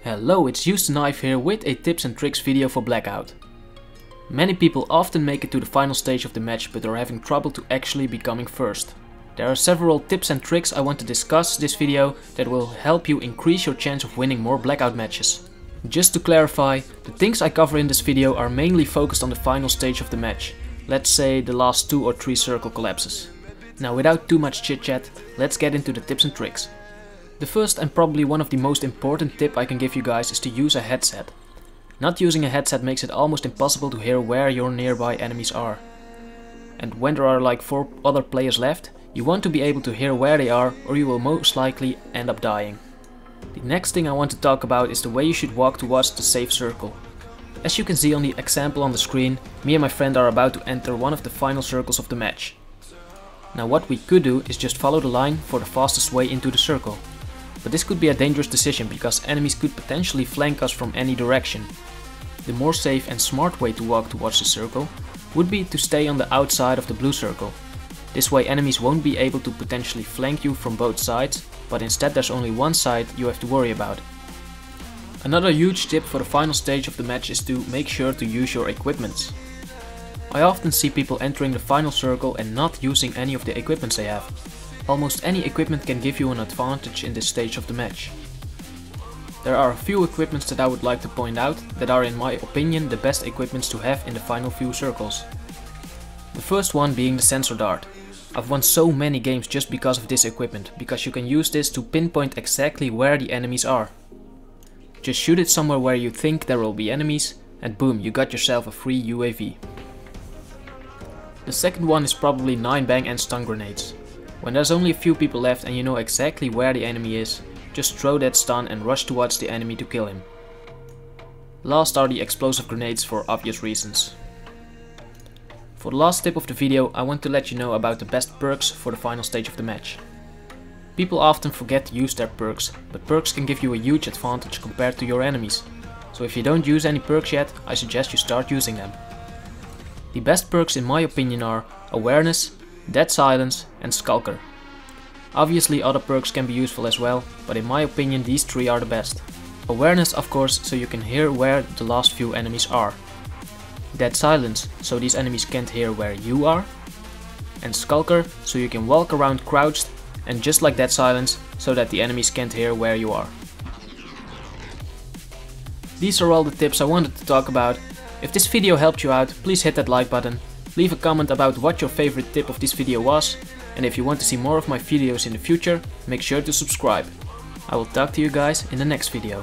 Hello, it's UseTheKnife here with a tips and tricks video for Blackout. Many people often make it to the final stage of the match but are having trouble to actually becoming first. There are several tips and tricks I want to discuss this video that will help you increase your chance of winning more Blackout matches. Just to clarify, the things I cover in this video are mainly focused on the final stage of the match. Let's say the last 2 or 3 circle collapses. Now without too much chit chat, let's get into the tips and tricks. The first and probably one of the most important tip I can give you guys is to use a headset. Not using a headset makes it almost impossible to hear where your nearby enemies are. And when there are like 4 other players left, you want to be able to hear where they are or you will most likely end up dying. The next thing I want to talk about is the way you should walk towards the safe circle. As you can see on the example on the screen, me and my friend are about to enter one of the final circles of the match. Now what we could do is just follow the line for the fastest way into the circle. But this could be a dangerous decision because enemies could potentially flank us from any direction. The more safe and smart way to walk towards the circle would be to stay on the outside of the blue circle. This way enemies won't be able to potentially flank you from both sides, but instead there's only one side you have to worry about. Another huge tip for the final stage of the match is to make sure to use your equipments. I often see people entering the final circle and not using any of the equipments they have. Almost any equipment can give you an advantage in this stage of the match. There are a few equipments that I would like to point out that are in my opinion the best equipments to have in the final few circles. The first one being the sensor dart. I've won so many games just because of this equipment, because you can use this to pinpoint exactly where the enemies are. Just shoot it somewhere where you think there will be enemies and boom, you got yourself a free UAV. The second one is probably 9-bang and stun grenades. When there's only a few people left and you know exactly where the enemy is, just throw that stun and rush towards the enemy to kill him. Last are the explosive grenades for obvious reasons. For the last tip of the video, I want to let you know about the best perks for the final stage of the match. People often forget to use their perks, but perks can give you a huge advantage compared to your enemies. So if you don't use any perks yet, I suggest you start using them. The best perks in my opinion are Awareness, Dead Silence and Skulker. Obviously other perks can be useful as well, but in my opinion these 3 are the best. Awareness of course, so you can hear where the last few enemies are. Dead Silence, so these enemies can't hear where you are. And Skulker, so you can walk around crouched and just like Dead Silence, so that the enemies can't hear where you are. These are all the tips I wanted to talk about. If this video helped you out, please hit that like button. Leave a comment about what your favorite tip of this video was, and if you want to see more of my videos in the future, make sure to subscribe. I will talk to you guys in the next video.